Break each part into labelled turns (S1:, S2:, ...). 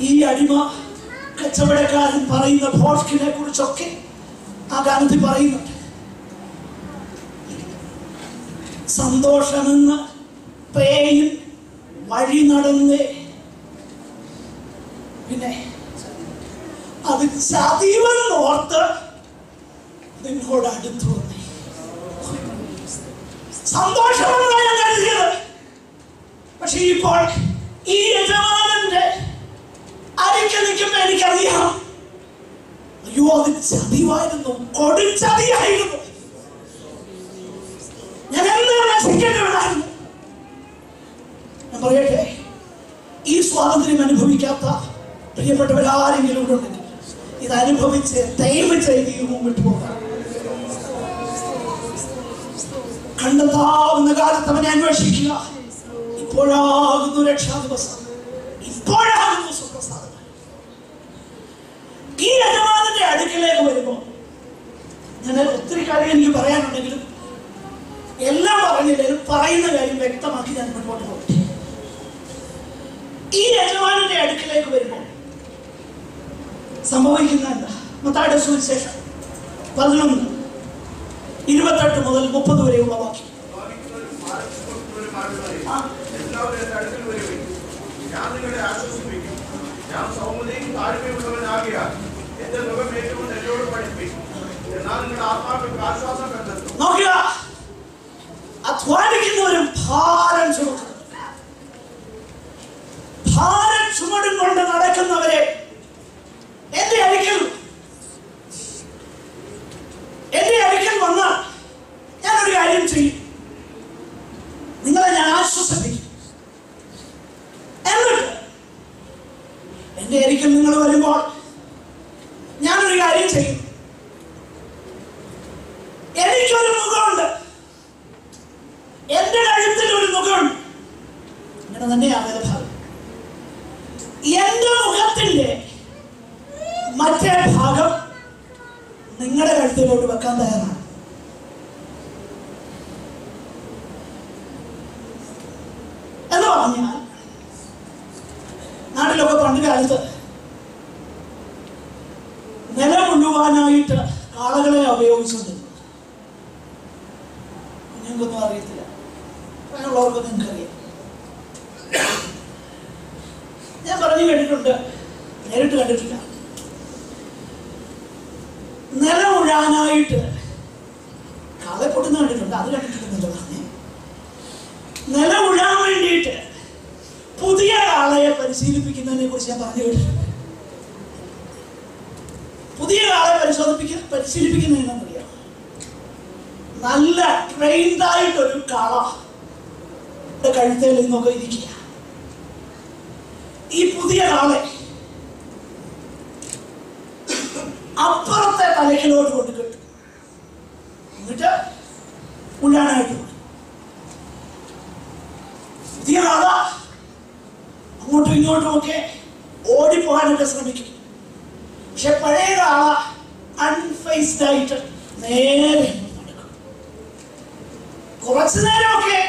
S1: ഈ അടിമ കച്ചവടക്കാരൻ പറയുന്ന ഭോഷ്കിനെ കുറിച്ചൊക്കെ ആ ഗാനത്തിൽ പറയുന്നുണ്ട്. സന്തോഷമെന്ന് പേയിൽ വഴി നടന്നേ, പിന്നെ അത് ചതിവെന്നോർത്ത് നിന്നോട് അടുത്തു വന്നേ. സന്തോഷമെന്നാണ് ഞാൻ കരുതിയത്. പക്ഷെ ഇപ്പോൾ ഈ യജമാനന്റെ അടുക്കൽ നിൽക്കുമ്പോ എനിക്കറിയാം, അയ്യോ അത് ചതിവായിരുന്നു, കൊടുച്ചതിയായിരുന്നു. ഞാൻ എന്നാ നശിക്കേണ്ടവനായിരുന്നു. ഞാൻ പറയട്ടെ, ഈ സ്വാതന്ത്ര്യം അനുഭവിക്കാത്ത പ്രിയപ്പെട്ടവരാരെങ്കിലും ഇവിടെ ഉണ്ടെങ്കിൽ ഇത് അനുഭവിച്ച് ദയവ് ചെയ്ത് ഈ റൂം വിട്ടു പോകാം. കണ്ടെത്താവുന്ന കാലത്ത് അവനെ അന്വേഷിക്കുക. ഇപ്പോഴാകുന്നു രക്ഷാ ദിവസം, ഇപ്പോഴാകുന്നു സുപ്രസാദം. ഈ യജമാനന്റെ അടുക്കലേക്ക് വരുമ്പോ ഞാൻ ഒത്തിരി കാര്യം എനിക്ക് പറയാനുണ്ടെങ്കിലും എല്ലാം പറഞ്ഞില്ലെങ്കിലും പറയുന്ന കാര്യം വ്യക്തമാക്കി ഞാൻ മുന്നോട്ട് പോകട്ടെ. ഈ യജമാനന്റെ അടുക്കലേക്ക് വരുമ്പോൾ സംഭവിക്കുന്ന എന്താ? മത്തായിയുടെ സുവിശേഷം 11:28 മുതൽ 30 വരെയുള്ള വാക്യം. നോക്കുക, അധ്വാനിക്കുന്നവരും ഭാരം ചുമക്കുന്നു, ഭാരം ചുമടും കൊണ്ട് നടക്കുന്നവരെ എന്റെ അടുക്കൽ വന്നാൽ ഞാനൊരു കാര്യം ചെയ്യും, നിങ്ങളെ ഞാൻ ആശ്വസിപ്പിക്കും. എന്നിട്ട് എന്റെ അടുക്കൽ നിങ്ങൾ വരുമ്പോൾ ഞാനൊരു കാര്യം ചെയ്യും. എനിക്കൊരു മുഖമുണ്ട്, എന്റെ കഴുത്തിൽ ഒരു മുഖമുണ്ട്. ഇങ്ങനെ തന്നെയാണ് ഭാഗം. എന്റെ മുഖത്തിന്റെ മറ്റേ ഭാഗം നിങ്ങളുടെ കഴുത്തിലോട്ട് വെക്കാൻ തയ്യാറാണ്. എന്ന് പറഞ്ഞാൽ നാട്ടിലൊക്കെ പണ്ട് കാലത്ത് നിലം ഉഴുവാനായിട്ട് കാളകളെ ഉപയോഗിച്ചുകൊണ്ടിരുന്നു. നിങ്ങൾക്കൊന്നും അറിയത്തില്ല, അങ്ങനെയുള്ളവർക്ക് നിങ്ങൾക്കറിയാം. ഞാൻ പറഞ്ഞു കേട്ടിട്ടുണ്ട്, നേരിട്ട് കണ്ടിട്ടില്ല. നിലം ഉഴാനായിട്ട് കാളെ പൊട്ടുന്ന കണ്ടിട്ടുണ്ട്, അത് കണ്ടിട്ടുണ്ടെന്നല്ലോ പറഞ്ഞേ. നിലം ഉഴാൻ വേണ്ടിയിട്ട് പുതിയ കാളയെ പരിശീലിപ്പിക്കുന്നതിനെ കുറിച്ച് ഞാൻ പറഞ്ഞു കേട്ടിട്ടുണ്ട്. പുതിയ കാളെ പരിശീലിപ്പിക്കുന്നതിനെന്നറിയാം, നല്ല ട്രെയിൻഡായിട്ടൊരു കാള കഴുത്തേൽ നിന്നൊക്കെ ഇരിക്കുക. ഈ പുതിയ കാളെ അപ്പുറത്തെ തലക്കിലോട്ട് കൊണ്ട് കെട്ടും, എന്നിട്ട് ഉള്ളാനായിട്ട് പുതിയ കാള അങ്ങോട്ടും ഇങ്ങോട്ടും ഒക്കെ ഓടിപ്പോകാനൊക്കെ ശ്രമിക്കും. പക്ഷെ പഴയ കാള അൺഫേസ്ഡ് ആയിട്ട് നേരെ നടക്കും. കുറച്ചു നേരമൊക്കെ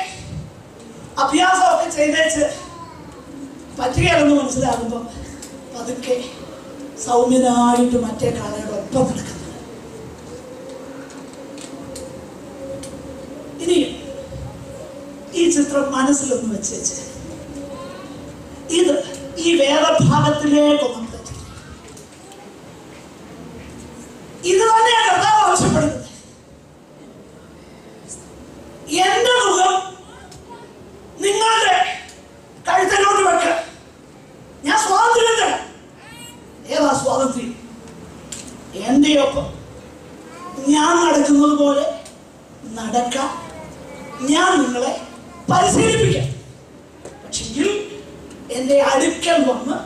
S1: അഭ്യാസമൊക്കെ ചെയ്തേച്ച് പറ്റുകയാണെന്ന് മനസ്സിലാകുമ്പോൾ പതുക്കെ സൗമ്യനായിട്ട് മറ്റേ കാളയുടെ ഒപ്പം നടക്കുന്നത്. ഇനി ഈ ചിത്രം മനസ്സിലൊന്ന് വെച്ചേച്ച് ഇത് ഈ വേദഭാഗത്തിലേക്കൊന്നും പറ്റില്ല. ഇത് തന്നെയാണ് കർത്താവ് ആവശ്യപ്പെടുന്നത്. എന്റെ മുഖം നിങ്ങളുടെ കഴുത്തിലോട്ട് വെക്ക, ഞാൻ സ്വാതന്ത്ര്യം തരാം. ഏതാ സ്വാതന്ത്ര്യം? എന്റെ ഒപ്പം ഞാൻ നടക്കുന്നത് പോലെ നടക്കാൻ ഞാൻ നിങ്ങളെ പരിശീലിപ്പിക്കാം. പക്ഷെങ്കിൽ എന്റെ അടുക്കൽ വന്ന്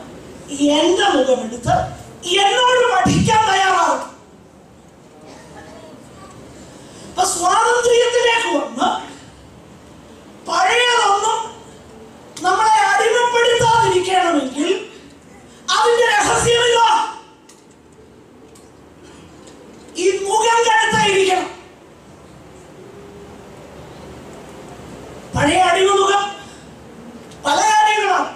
S1: എന്റെ മുഖമെടുത്ത് എന്നോട് പഠിക്കാൻ തയ്യാറാകും. അപ്പൊ സ്വാതന്ത്ര്യത്തിലേക്ക് വന്ന് പഴയതൊന്നും നമ്മളെ അടിമപ്പെടുത്താതിരിക്കണമെങ്കിൽ അതിന്റെ രഹസ്യമില്ല. ഈ മുഖം കഴുത്തായിരിക്കണം. പഴയ അടിമ മുഖം പല കാര്യങ്ങളാണ്.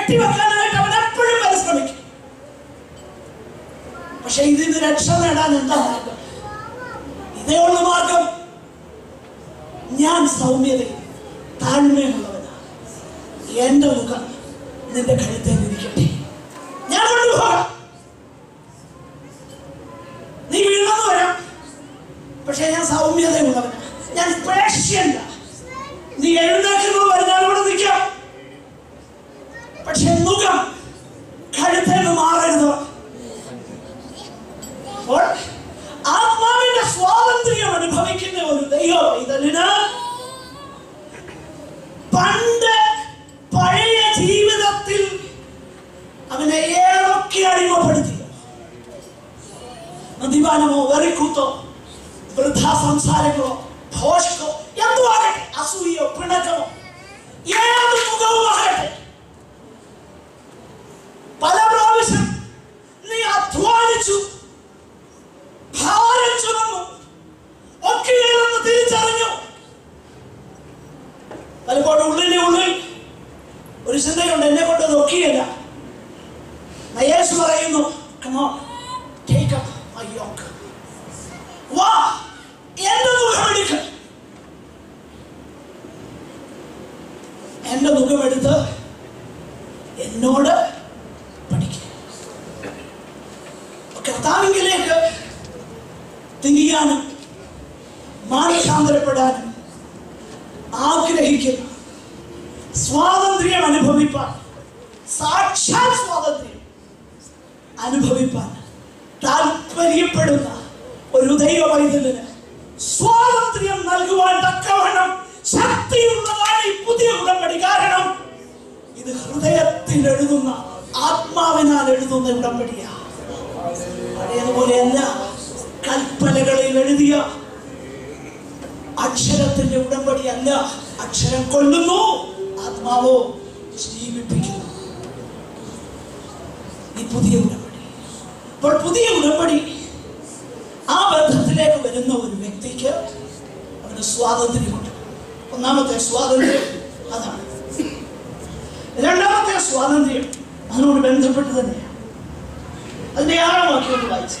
S1: കെട്ടിവെക്കാനായിട്ട് അവൻ എപ്പോഴും പരിശ്രമിക്കും. പക്ഷെ ഇതിന് രക്ഷ നേടാൻ എന്താ മാർഗം? ഇതേ ഉള്ള മാർഗം. ഞാൻ സൗമ്യതയും താഴ്മയുമുള്ളവനാണ്, എന്റെ മുഖം നിന്റെ കഴുത്തിൽ ഇരിക്കട്ടെ, ഞാൻ കൊണ്ടുപോകാം. നീ വീണെന്ന് വരാം, പക്ഷെ ഞാൻ സൗമ്യതയുള്ളവനാ, ഞാൻ പേഷ്യന്റാ. നീ എഴുന്നേക്കുന്നത് വരെ ഞാൻ ഇവിടെ നിൽക്കാം, പക്ഷെ മുഖം കഴുത്തേന്ന് മാറരുത്. ആത്മാവിന്റെ സ്വാതന്ത്ര്യം അനുഭവിക്കുന്ന ഒരു ദൈവം ഇതിന് പണ്ട് പഴയ ജീവിതത്തിൽ അവനെ ഏതൊക്കെ അടിമപ്പെടുത്തി, മദ്യപാനമോ വെറിക്കൂത്തോ വൃഥാ സംസാരങ്ങളോ ഭോഷക്കോ എന്തോ ആകട്ടെ, അസൂയോ പിണക്കമോ ഏത് മുഖവും ആകട്ടെ, പല പ്രാവശ്യം നീ അധ്വാനിച്ചു, ഭാരം ചുമന്നു, ഒക്കെയെന്ന് തിരിച്ചറിഞ്ഞു. പലപ്പോഴും ഉള്ളിൽ ഒരു ചിന്തയുണ്ട്, എന്നെ കൊണ്ട് അത് ഒക്കെയല്ല. യേശു പറയുന്നു, come on, take up my yoke. വാ, എന്റെ മുഖമെടുക്ക്. എന്റെ മുഖമെടുത്ത് എന്നോട് പഠിക്കുക. കർത്താവിലേക്ക് തിരിയാനും മാനസാന്തരപ്പെടാനും ആഗ്രഹിക്കുന്ന, സ്വാതന്ത്ര്യം അനുഭവിപ്പാൻ, സാക്ഷാൽ സ്വാതന്ത്ര്യം അനുഭവിപ്പാൻ താല്പര്യപ്പെടുന്ന ഒരു ദൈവ പൈതലിന് സ്വാതന്ത്ര്യം നൽകുവാൻ തക്കവണ്ണം ശക്തിയുള്ളതാണ് ഈ പുതിയ ഉടമ്പടി. കാരണം ഇത് ഹൃദയത്തിൽ എഴുതുന്ന, ആത്മാവിനാൽ എഴുതുന്ന ഉടമ്പടിയാണ്. പഴയതുപോലെയല്ല കൽപ്പനകളിൽ എഴുതിയ അക്ഷരത്തിന്റെ ഉടമ്പടിയല്ല. അക്ഷരം കൊല്ലുന്നു, ആത്മാവോ ജീവിപ്പിക്കുന്നു. ഈ പുതിയ ഉടമ്പടി. അപ്പോൾ പുതിയ ഉടമ്പടി ആ ബന്ധത്തിലേക്ക് വരുന്ന ഒരു വ്യക്തിക്ക് അവന് സ്വാതന്ത്ര്യമുണ്ട്. ഒന്നാമത്തെ സ്വാതന്ത്ര്യം അതാണ്. രണ്ടാമത്തെ സ്വാതന്ത്ര്യം അതിനോട് ബന്ധപ്പെട്ട് തന്നെയാണ്. അതിന്റെ 6-ാം വാക്യം ഒന്ന് വായിച്ചേ.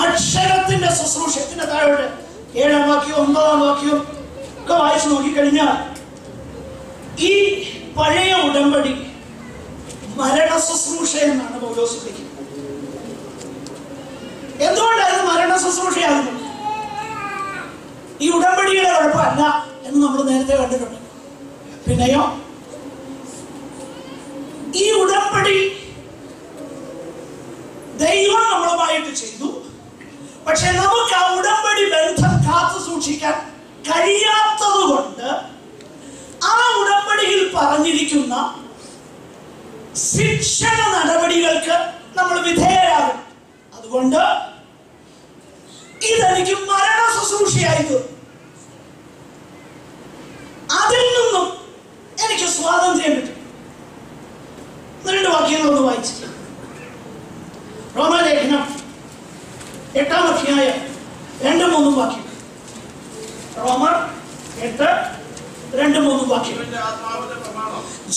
S1: അക്ഷരത്തിന്റെ ശുശ്രൂഷത്തിന്റെ താഴെ 7-ാം വാക്യവും 9-ാം വാക്യവും ഒക്കെ വായിച്ചു നോക്കിക്കഴിഞ്ഞാൽ ഈ പഴയ ഉടമ്പടി മരണ ശുശ്രൂഷ എന്നാണ് പൗലോസ് വിളിക്കുന്നത്. എന്തുകൊണ്ടാണ് മരണ ശുശ്രൂഷയാകുന്നത്? ഈ ഉടമ്പടിയുടെ കുഴപ്പമല്ല എന്ന് നമ്മൾ നേരത്തെ കണ്ടിട്ടുണ്ട്. പിന്നെയോ ഈ ഉടമ്പടി ദൈവം നമ്മളുമായിട്ട് ചെയ്തു, പക്ഷെ നമുക്ക് ആ ഉടമ്പടി ബന്ധം കാത്തു സൂക്ഷിക്കാൻ കഴിയാത്തത് കൊണ്ട് ആ ഉടമ്പടിയിൽ പറഞ്ഞിരിക്കുന്ന ശിക്ഷണ നടപടികൾക്ക് നമ്മൾ വിധേയരാകും. അതുകൊണ്ട് ഇതെനിക്ക് മരണ ശുശ്രൂഷയായിരുന്നു. അതിൽ നിന്നും എനിക്ക് സ്വാതന്ത്ര്യം കിട്ടും. 2 വാക്യങ്ങളൊന്ന് വായിച്ചു. റോമാലേഖനം 8-ാം അധ്യായം 2-3 വാക്യം. റോമർ 8:2-3 വാക്യം.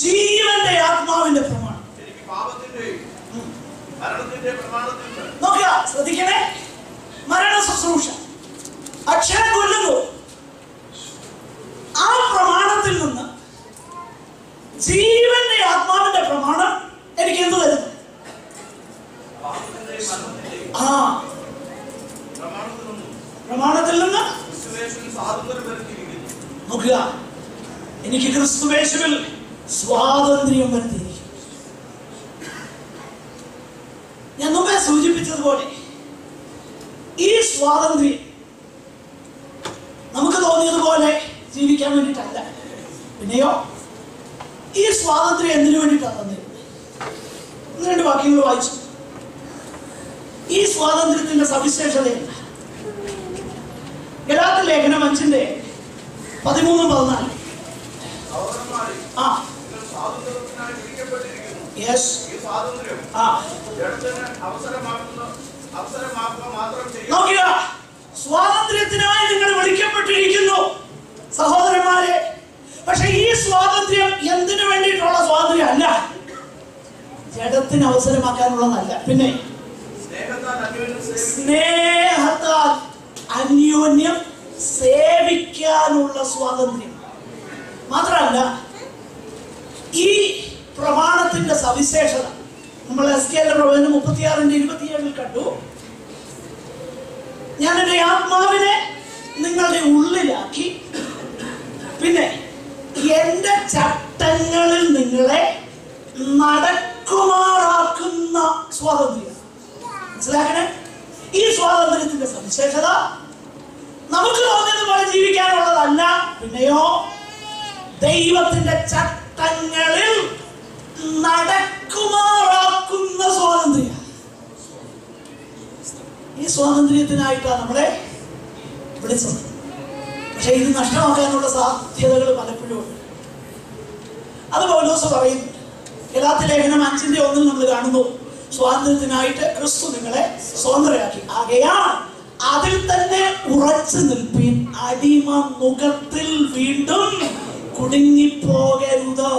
S1: ജീവന്റെ ആത്മാവിന്റെ പ്രമാണം. നോക്കുക, ശ്രദ്ധിക്കണേ. മരണ ശുശ്രൂഷ, അക്ഷരം കൊല്ലുന്നു. ആ പ്രമാണത്തിൽ നിന്ന് ജീവന്റെ ആത്മാവിന്റെ പ്രമാണം എനിക്ക് എന്ത് തരുന്നു? പ്രമാണത്തിൽ നിന്ന് നോക്കുക, എനിക്ക് ക്രിസ്തുവേശുവിൽ സ്വാതന്ത്ര്യം വരുത്തിയിരിക്കും. ഞാൻ മുമ്പേ സൂചിപ്പിച്ചതുപോലെ ഈ സ്വാതന്ത്ര്യം നമുക്ക് തോന്നിയതുപോലെ ജീവിക്കാൻ വേണ്ടിയിട്ടല്ല. പിന്നെയോ ഈ സ്വാതന്ത്ര്യം എന്തിനു വേണ്ടിയിട്ടാണ് തന്നിരുന്നത്? 2 വാക്യങ്ങൾ വായിച്ചു. ഈ സ്വാതന്ത്ര്യത്തിന്റെ സവിശേഷതയില്ല. ഗലാത്യ ലേഖനം 5:13-14. നോക്കുക, സ്വാതന്ത്ര്യത്തിനായി നിങ്ങൾ വിളിക്കപ്പെട്ടിരിക്കുന്നു സഹോദരന്മാരെ. പക്ഷെ ഈ സ്വാതന്ത്ര്യം എന്തിനു വേണ്ടിയിട്ടുള്ള സ്വാതന്ത്ര്യം അല്ല, ജഡത്തിന് അവസരമാക്കാനുള്ളതല്ല. പിന്നെ സ്നേഹത്താൽ അന്യോന്യം സേവിക്കാനുള്ള സ്വാതന്ത്ര്യം മാത്രമല്ല. ഈ പ്രമാണത്തിന്റെ സവിശേഷത നമ്മൾ എസ്കേലിന്റെ പ്രവചനം 36:27 കണ്ടു. ഞാൻ എൻ്റെ ആത്മാവിനെ നിങ്ങളുടെ ഉള്ളിലാക്കി, പിന്നെ എൻ്റെ ചട്ടങ്ങളിൽ നിങ്ങളെ നടക്കുമാറാക്കുന്ന സ്വാതന്ത്ര്യം. മനസ്സിലാക്കണേ, ഈ സ്വാതന്ത്ര്യത്തിന്റെ സവിശേഷത നമുക്ക് തോന്നുന്നതുപോലെ ജീവിക്കാനുള്ളതല്ല, പിന്നെയോ ദൈവത്തിന്റെ ചട്ടങ്ങളിൽ നടക്കുമാറാക്കുന്ന സ്വാതന്ത്ര്യം. ഈ സ്വാതന്ത്ര്യത്തിനായിട്ടാണ് നമ്മളെ വിളിച്ചത്. പക്ഷെ ഇത് നഷ്ടമാക്കാനുള്ള സാധ്യതകൾ പലപ്പോഴും ഉണ്ട്. അത് പൗലോസ് പറയുന്നു. ഗലാത്യ ലേഖനം 5:1 നമ്മൾ കാണുന്നു, സ്വാതന്ത്ര്യത്തിനായിട്ട് ക്രിസ്തു നിങ്ങളെ സ്വതന്ത്രരാക്കി, ആകയാൽ അതിൽ തന്നെ ഉറച്ചു നിൽപ്പീൻ, അടിമ മുഖത്തിൽ വീണ്ടും കുടുങ്ങിപ്പോകരുത്.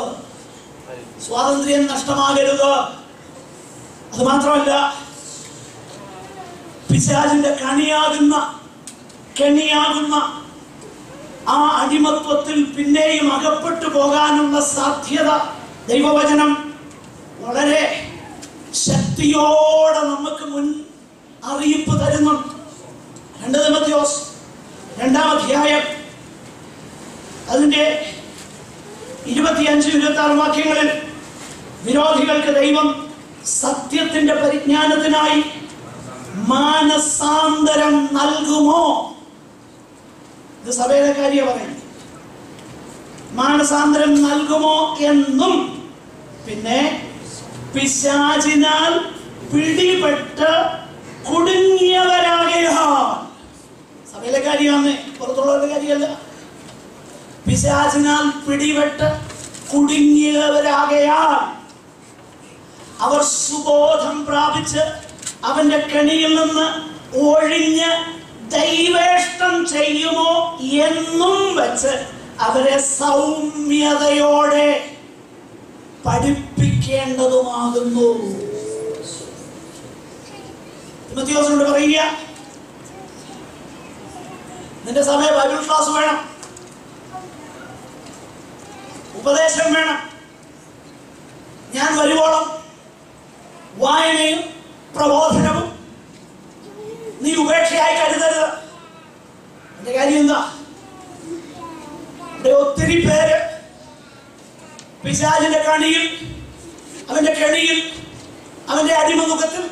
S1: സ്വാതന്ത്ര്യം നഷ്ടമാകരുത്. അത് മാത്രമല്ല, പിശാചിന്റെ കെണിയാകുന്ന ആ അടിമത്വത്തിൽ പിന്നെയും അകപ്പെട്ടു പോകാനുള്ള സാധ്യത ദൈവവചനം വളരെ ശക്തിയോടെ നമുക്ക് മുൻ അറിയിപ്പ് തരുന്നുണ്ട്. 2 തിമോഥെയോസ് 2-ാം അധ്യായം അതിന്റെ 25-26 വാക്യങ്ങളിൽ വിരോധികൾക്ക് ദൈവം സത്യത്തിന്റെ പരിജ്ഞാനത്തിനായി മാനസാന്തരം നൽകുമോ? ഇത് സഭയുടെ കാര്യം പറയുന്നു. മാനസാന്തരം നൽകുമോ എന്നും, പിന്നെ പിശാചിനാൽ പിടിപെട്ട് കുടുങ്ങിയവരാകയാൽ, സഭയിലെ കാര്യമാണ്, പുറത്തുള്ളവരുടെ കാര്യമല്ല. പിശാചിനാൽ പിടിപെട്ട് കുടുങ്ങിയവരാകയാൽ അവർ സുബോധം പ്രാപിച്ച് അവന്റെ കെണിയിൽ നിന്ന് ഒഴിഞ്ഞ് ദൈവേഷ്ടം ചെയ്യുമോ എന്നും വെച്ച് അവരെ സൗമ്യതയോടെ പഠിപ്പിക്കേണ്ടതുമാകുന്നു. തിമോഥെയോസിനോട് പറയുക, നിന്റെ സമയം ബൈബിൾ ക്ലാസ് വേണം, ഉപദേശം വേണം. ഞാൻ വരുവോളം വായനയും പ്രബോധനവും നീ ഉപേക്ഷയായി കരുതരുത്. എന്റെ കാര്യം എന്താ? ഇവിടെ ഒത്തിരി പേര് പിശാചിന്റെ അവന്റെ കെണിയിൽ, അവന്റെ അടിമമുഖത്തിൽ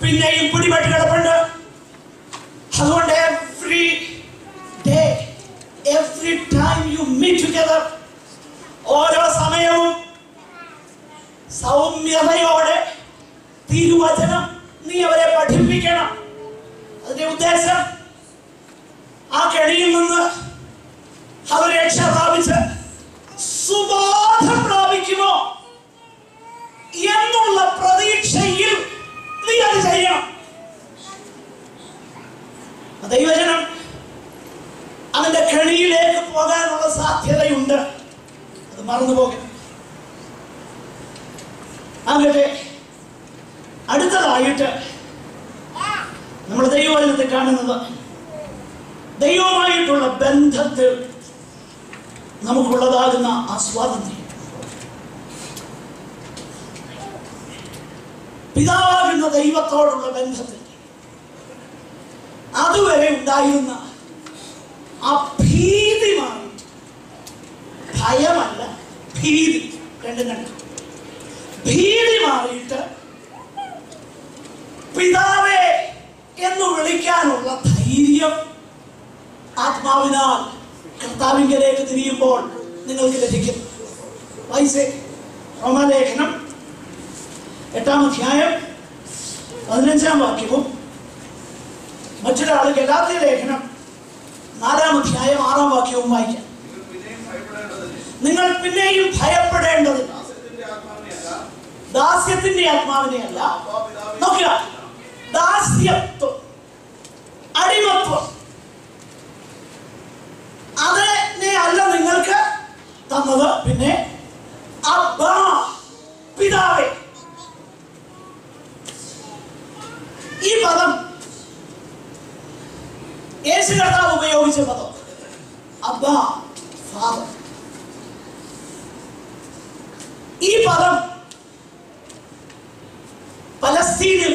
S1: പിന്നെയും പിടിപെട്ട് കിടപ്പുണ്ട്. അതുകൊണ്ട് every day, every time you meet together, ഓരോ സമയവും സൗമ്യതയോടെ തിരുവചനം നീ അവരെ പഠിപ്പിക്കണം. അതിന്റെ ഉദ്ദേശം ആ കെണിയിൽ നിന്ന് അവർ രക്ഷ പ്രാപിച്ച് സുബോധം പ്രാപിക്കുമോ എന്നുള്ള പ്രതീക്ഷയിൽ നീ അത് ചെയ്യണം. ദൈവജനം അവന്റെ കെണിയിലേക്ക് പോകാനുള്ള സാധ്യതയുണ്ട്. അത് മറന്നുപോകരുത്. അങ്ങനെ അടുത്തതായിട്ട് നമ്മൾ ദൈവവചനത്തെ കാണുന്നത് ദൈവവുമായിട്ടുള്ള ബന്ധത്തിൽ നമുക്കുള്ളതാകുന്ന ആ സ്വാതന്ത്ര്യം. പിതാവാകുന്ന ദൈവത്തോടുള്ള ബന്ധത്തിൽ അതുവരെ ഉണ്ടായിരുന്ന ആ ഭീതി മാറിയിട്ട്, ഭയമല്ല ഭീതി, രണ്ടും കണ്ടു, ഭീതി മാറിയിട്ട് പിതാവേ എന്ന് വിളിക്കാനുള്ള ധൈര്യം ആത്മാവിനാൽ കർത്താവിങ്കലേക്ക് തിരിയുമ്പോൾ നിങ്ങൾക്ക് ലഭിക്കും. വായിച്ചേ, റോമാലേഖനം 8-ാം അധ്യായം 15-ാം വാക്യവും മറ്റൊരാൾ ഗലാത്യ ലേഖനം 4-ാം അധ്യായം 6-ാം വാക്യവും വായിക്കാം. നിങ്ങൾ പിന്നെയും ഭയപ്പെടേണ്ടതില്ല, ദാസ്യത്തിന്റെ ആത്മാവിനെ അല്ല. നോക്കുക, ദാസ്യത്വം, അടിമത്വം, അതിനെ അല്ല നിങ്ങൾക്ക് തന്നത്. പിന്നെ അബ്ബാ, പിതാവേ. ഈ പദം യേശു കർത്താവ് ഉപയോഗിച്ച പദം അബ്ബാ, ഫാദർ. ഈ പദം പലസ്തീനിൽ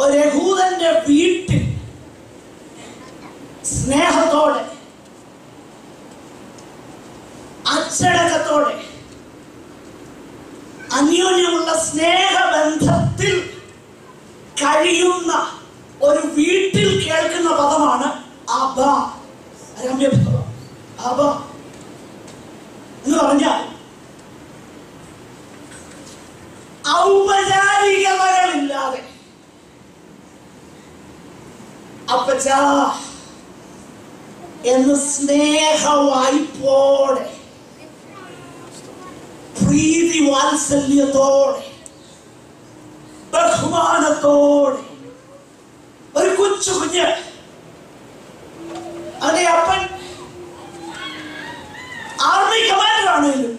S1: ഒരു യഹൂദന്റെ വീട്ടിൽ സ്നേഹത്തോടെ, അച്ചടക്കത്തോടെ, അന്യോന്യമുള്ള സ്നേഹബന്ധത്തിൽ കഴിയുന്ന ഒരു വീട്ടിൽ കേൾക്കുന്ന പദമാണ് അബ്ബാ. രമ്യപദം അബ്ബാ എന്ന് പറഞ്ഞാൽ ഔപചാരികതകളില്ലാതെ അപ്പച്ചാ എന്ന് സ്നേഹവായ്പോടെ, പ്രീതി വാത്സല്യത്തോടെ, ബഹുമാനത്തോടെ ഒരു കൊച്ചു കുഞ്ഞ് അവന്റെ അപ്പൻ ആർമി കമാൻഡർ ആണെങ്കിലും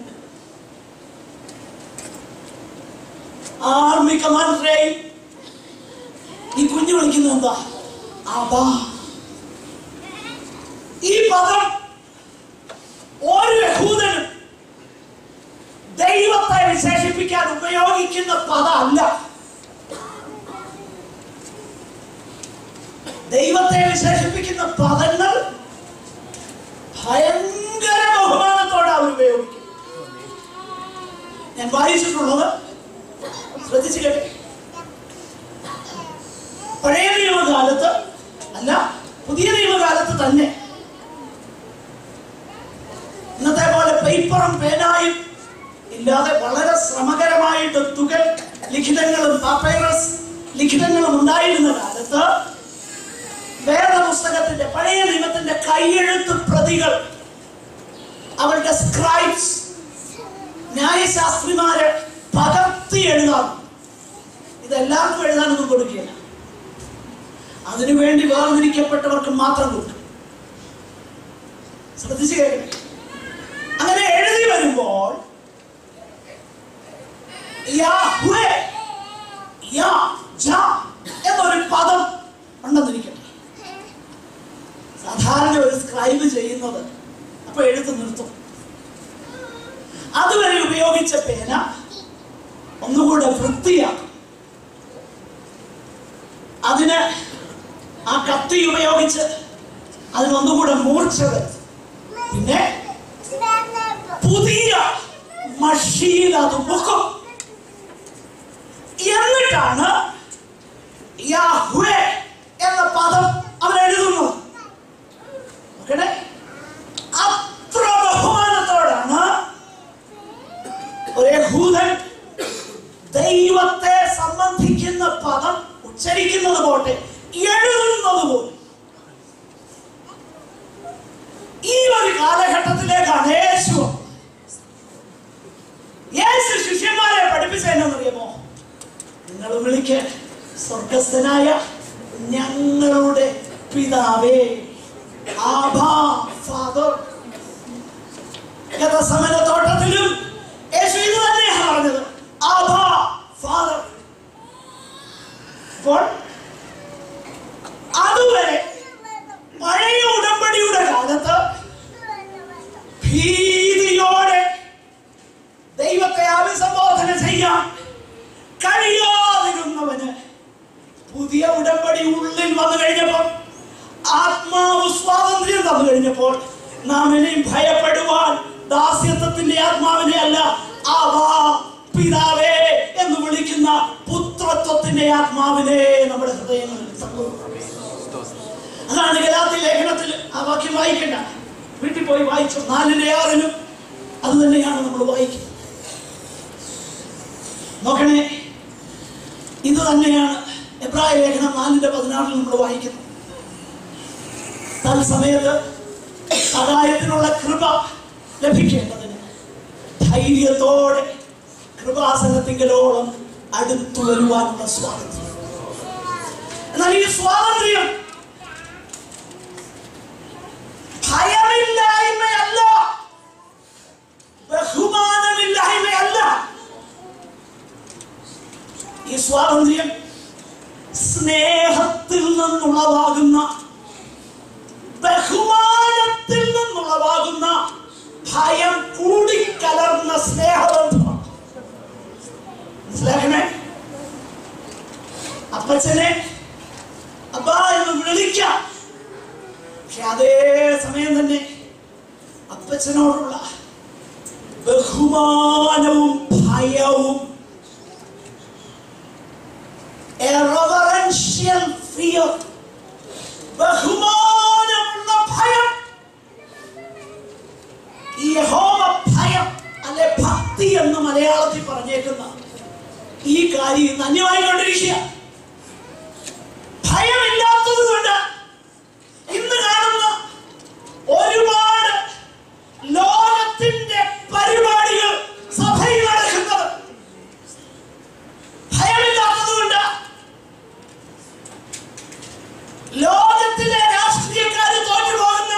S1: ആർമി കമാൻഡറെയും ഈ കുഞ്ഞു വിളിക്കുന്നത് എന്താ? അബ്ബാ. ഈ പദം ഒരു യഹൂദനും ദൈവത്തെ വിശേഷിപ്പിക്കാൻ ഉപയോഗിക്കുന്ന പദമല്ല. ദൈവത്തെ വിശേഷിപ്പിക്കുന്ന പദങ്ങൾ ഭയങ്കര ബഹുമാനത്തോടെ അവർ ഉപയോഗിക്കും. ഞാൻ വായിച്ചിട്ടുള്ളത് ശ്രദ്ധിച്ചു കേട്ടെ. പഴയ നിയമകാലത്ത് അല്ല, പുതിയ നിയമകാലത്ത് തന്നെ ഇന്നത്തെ പോലെ പേപ്പറും പേനായും ഇല്ലാതെ വളരെ ശ്രമകരമായിട്ട് തുകൽ ലിഖിതങ്ങളും പാപ്പൈറസ് ലിഖിതങ്ങളും ഉണ്ടായിരുന്ന കാലത്ത് വേദപുസ്തകത്തിന്റെ, പഴയ നിയമത്തിന്റെ കൈയെഴുത്ത് പ്രതികൾ, അവരുടെ സ്ക്രൈബ്സ്, ന്യായശാസ്ത്രിമാര് പകർത്തി എഴുതാം. ഇതെല്ലാവർക്കും എഴുതാനൊന്നും കൊടുക്കുകയില്ല. അതിനുവേണ്ടി വേർതിരിക്കപ്പെട്ടവർക്ക് മാത്രം കൊടുക്കും. ശ്രദ്ധിച്ചു കേൾക്കണേ. അങ്ങനെ എഴുതി വരുമ്പോൾ യാഹ്വേ, എന്നൊരു പദം ഉണ്ടെന്നിരിക്കട്ടെ. സാധാരണ ഒരു സ്ക്രൈബ് ചെയ്യുന്നത് അപ്പൊ എഴുത്ത് നിർത്തും. അതുവരെ ഉപയോഗിച്ച പേന ഒന്നുകൂടെ വൃത്തിയാക്കും. അതിന് ആ കത്തി ഉപയോഗിച്ച് അതിനൊന്നുകൂടെ മൂർച്ച വരുത്തും. പിന്നെ പുതിയ മഷീൻ അത് മുക്കും. എന്നിട്ടാണ് യാഹ്വേ എന്ന പദം അവൻ എഴുതുന്നത്. അത്ര ബഹുമാനത്തോടാണ് ഒരു യഹൂദൻ ദൈവത്തെ സംബന്ധിക്കുന്ന പദം ഉച്ചരിക്കുന്നത് പോട്ടെ, എഴുതുന്നത് പോലും. ഈ ഒരു കാലഘട്ടത്തിലേക്കാണ് യേശു ശിഷ്യന്മാരെ പഠിപ്പിച്ചതെന്നറിയാമോ? നിങ്ങൾ വിളിക്ക് സ്വർഗസ്ഥനായ ഞങ്ങളുടെ പിതാവേ, ആബാ, ഫാദർ. ഗതസമനത്തോട്ടത്തിലും യേശു ഇത് തന്നെയാണ് പറഞ്ഞത്, ആബാ, ഫാദർ. അപ്പോൾ അതുവരെ പഴയ ഉടമ്പടിയുടെ കാലത്ത് ഭീതിയോടെ ദൈവത്തെ അഭിസംബോധന ചെയ്യാൻ കഴിയാതിരുന്നവന് പുതിയ ഉടമ്പടി ഉള്ളിൽ വന്നു കഴിഞ്ഞപ്പോൾ, ആത്മാവ് സ്വാതന്ത്ര്യം തന്നു കഴിഞ്ഞപ്പോൾ, നാം ഇനിയും ഭയപ്പെടുവാൻ ദാസ്യത്വത്തിന്റെ ആത്മാവിനെ അല്ല, ആബാ, പിതാവേ എന്ന് വിളിക്കുന്ന പുത്രത്വത്തിന്റെ ആത്മാവിനെ നമ്മുടെ ഹൃദയങ്ങളിൽ തന്നു. അതാണ് ഗലാത്യ ലേഖനത്തിൽ ആ വാക്യം വായിക്കണ്ട, വീട്ടിൽ പോയി വായിച്ചു. 4:6 അത് തന്നെയാണ് നമ്മൾ വായിക്കുന്നത്. നോക്കണേ, ഇത് തന്നെയാണ് എബ്രായ ലേഖനം 4:16 നമ്മൾ വായിക്കുന്നത്. തൽസമയത്ത് സഹായത്തിനുള്ള കൃപ ലഭിക്കേണ്ടതിന് ധൈര്യത്തോടെ കൃപാസനത്തിങ്കലോളം അടുത്തു വരുവാനുള്ള സ്വാതന്ത്ര്യം. എന്നാൽ ഈ സ്വാതന്ത്ര്യം ഭയമില്ലായ്മയല്ല, ബഹുമാനമില്ലായ്മയല്ല. ഈ സ്വാതന്ത്ര്യം സ്നേഹത്തിൽ നിന്നുളവാകുന്ന, ബഹുമാനത്തിൽ നിന്നുളവാകുന്ന ഭയം കൂടിക്കലർന്ന സ്നേഹബന്ധമാണ്. മനസ്സിലാക്കണേ? അപ്പച്ചനെ അപ്പാ എന്ന് വിളിക്കാം, പക്ഷെ അതേ സമയം തന്നെ അപ്പച്ചനോടുള്ള ബഹുമാനവും ഭയവും, a reverential fear, ബഹുമാനമുള്ള ഭയം, ഈ യഹോവ ഭയം അല്ലെ ഭക്തി എന്ന് മലയാളത്തിൽ പറഞ്ഞേക്കുന്ന ഈ കാര്യം ഇന്ന് അന്യമായിക്കൊണ്ടിരിക്കുക. ഭയമില്ലാത്തത് കൊണ്ട് ഇന്ന് കാണുന്ന ഒരുപാട് ലോകത്തിന്റെ പരിപാടികൾ സഭയിൽ നടക്കുന്നത് ഭയമില്ലാത്തത് കൊണ്ട്. ലോകത്തിലെ രാഷ്ട്രീയക്കാർ തോറ്റുപോകുന്ന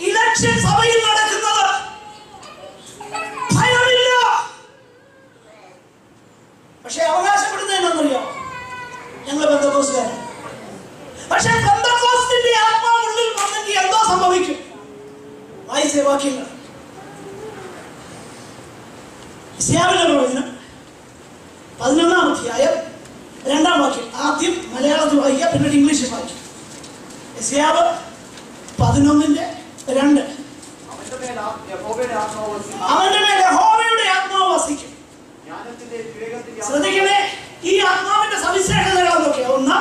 S1: ഇലക്ഷൻ സഭയിൽ നടക്കുന്നത് ഭയമില്ല. പക്ഷെ അവകാശപ്പെടുന്നത് എന്നറിയോ? ഞങ്ങൾ പെന്തക്കോസ്തുകാരാണ്. പക്ഷെ പെന്തക്കോസ്തിന്റെ ആത്മാവ് ഉള്ളിൽ വന്നെങ്കിൽ എന്തോ സംഭവിക്കും? വായിച്ച വാക്യങ്ങൾ യെശയ്യാവിന്റെ പ്രവചനം 11-ാം അധ്യായം 2-ാം വാക്യം. ആദ്യം മലയാളത്തിൽ വായിക്കുക, പിന്നീട് ഇംഗ്ലീഷിൽ വായിക്കും. യെശയ്യാവ് 11:2. അവന്റെ മേൽ യഹോവയുടെ ആത്മാവ് വസിക്കും. ശ്രദ്ധിക്കണേ, ഈ ആത്മാവിന്റെ സവിശേഷതകൾ എന്തൊക്കെയാ? ഒന്ന്,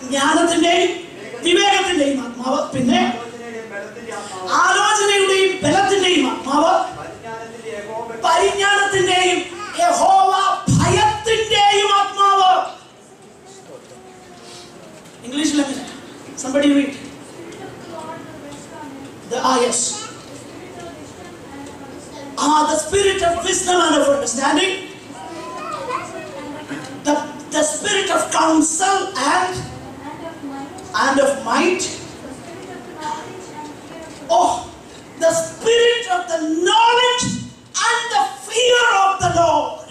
S1: ജ്ഞാനത്തിന്റെയും വിവേകത്തിന്റെയും ആത്മാവ്. പിന്നെ ആലോചനയുടെയും ബലത്തിന്റെയും ആത്മാവ്. പരിജ്ഞാനത്തിന്റെയും യഹോവ ഭയത്തിന്റെയും ആത്മാവ്. ഇംഗ്ലീഷിൽ എങ്ങനെ? Somebody read. Yes. The spirit of wisdom and of understanding, the spirit of counsel and of might. Oh, the spirit of the knowledge and the fear of the Lord.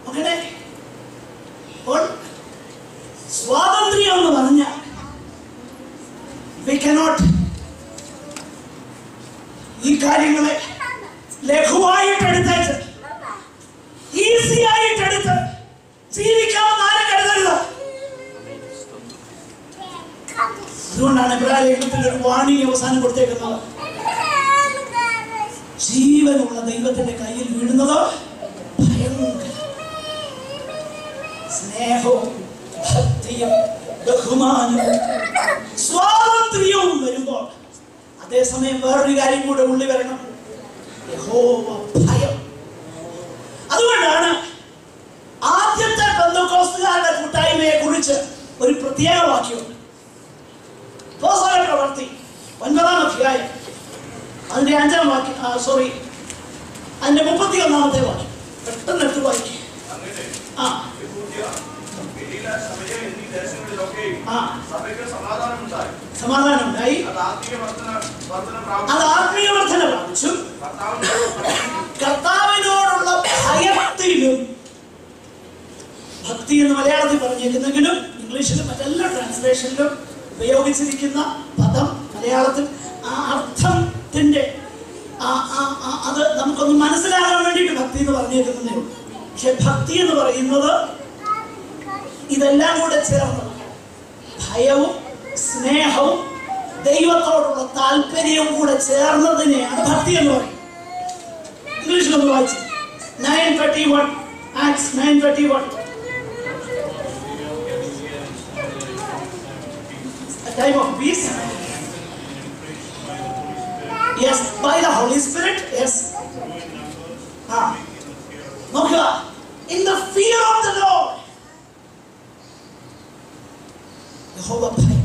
S1: Okay? സ്വാതന്ത്ര്യം എന്ന് പറഞ്ഞാൽ we cannot ഈ കാര്യങ്ങളെ ലഘുവായിട്ടെടുത്തേച്ച് easy ആയിട്ടെടുത്ത് ജീവിക്കാമെന്ന് ആരും കരുതരുത്. അതുകൊണ്ടാണ് ഇബ്രാഹിം ഒരു വാണി അവസാനം കൊടുത്തേക്കുന്നത്. ജീവനുള്ള ദൈവത്തിന്റെ കയ്യിൽ വീഴുന്നത് ഭയങ്കര സ്നേഹവും ഭക്തിയും ബഹുമാനവും സ്വാതന്ത്ര്യവും വരുമ്പോൾ അതേസമയം വേറൊരു കാര്യം കൂടെ ഉള്ളി വരണം, യഹോവ ഭയം. അതുകൊണ്ടാണ് ആദ്യത്തെ പെന്തക്കോസ്തുകാരുടെ കൂട്ടായ്മയെ കുറിച്ച് ഒരു പ്രത്യേക വാക്യമുണ്ട്. അപ്പോസ്തല പ്രവൃത്തി 9-ാം അധ്യായം അതിന്റെ 5-ാം വാക്യം, അതിന്റെ 31-ാമത്തെ വാക്യം. പെട്ടെന്ന് എടുത്ത് വായിക്കും. സമാധാനമുണ്ടായി, അത് ആത്മീയ വർധന പ്രാപിച്ചു. കർത്താവിനോടുള്ള ഭയത്തിലും, ഭക്തി എന്ന് മലയാളത്തിൽ പറഞ്ഞിരിക്കുന്നെങ്കിലും ഇംഗ്ലീഷിലും മറ്റെല്ലാ ട്രാൻസ്ലേഷനിലും ഉപയോഗിച്ചിരിക്കുന്ന പദം മലയാളത്തിൽ ആ അർത്ഥത്തിന്റെ അത് നമുക്കൊന്ന് മനസ്സിലാകാൻ വേണ്ടിയിട്ട് ഭക്തി എന്ന് പറഞ്ഞിരിക്കുന്നതേ ഉള്ളൂ. പക്ഷെ ഭക്തി എന്ന് പറയുന്നത് ഇതെല്ലാം കൂടെ ചേർന്ന് ഭയവും സ്നേഹവും ദൈവത്തോടുള്ള താല്പര്യവും കൂടെ ചേർന്നതിനെയാണ് ഭക്തി എന്ന് പറയുന്നത്. ഇംഗ്ലീഷിലൊന്ന് വായിച്ചു. 9:31 Acts 9:31. A time of peace. Yes, by the Holy Spirit. Yes. നോക്കുക, in the fear of the Lord. യഹോവ ഭയം.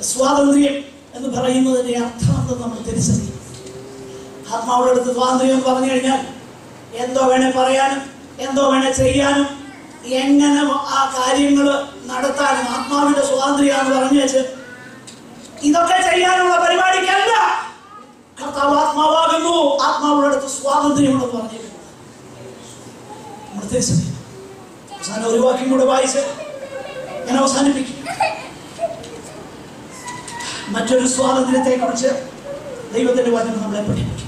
S1: സ്വാതന്ത്ര്യം എന്ന് പറയുന്നതിന്റെ അർത്ഥം നമ്മൾ തിരിച്ചറിയും. ആത്മാവുടെ അടുത്ത് സ്വാതന്ത്ര്യം എന്ന് പറഞ്ഞു കഴിഞ്ഞാൽ എന്തോ വേണേ പറയാനും എന്തോ വേണേ ചെയ്യാനും എങ്ങനെ ആ കാര്യങ്ങൾ നടത്താനും ആത്മാവിന്റെ സ്വാതന്ത്ര്യമാണെന്ന് പറഞ്ഞു വെച്ച് ഇതൊക്കെ ചെയ്യാനുള്ള പരിപാടിക്കല്ല കർത്താവ് ആത്മാവാകുന്നു. ആത്മാവുടെ അടുത്ത് സ്വാതന്ത്ര്യമുണ്ടെന്ന് പറഞ്ഞിരിക്കുന്നു. അവസാനം ഒരു വാക്യം കൂടെ വായിച്ച് ഞാൻ അവസാനിപ്പിക്കും. മറ്റൊരു സ്വാതന്ത്ര്യത്തെ കുറിച്ച് ദൈവത്തിന്റെ വചനം നമ്മളെ പഠിപ്പിക്കും.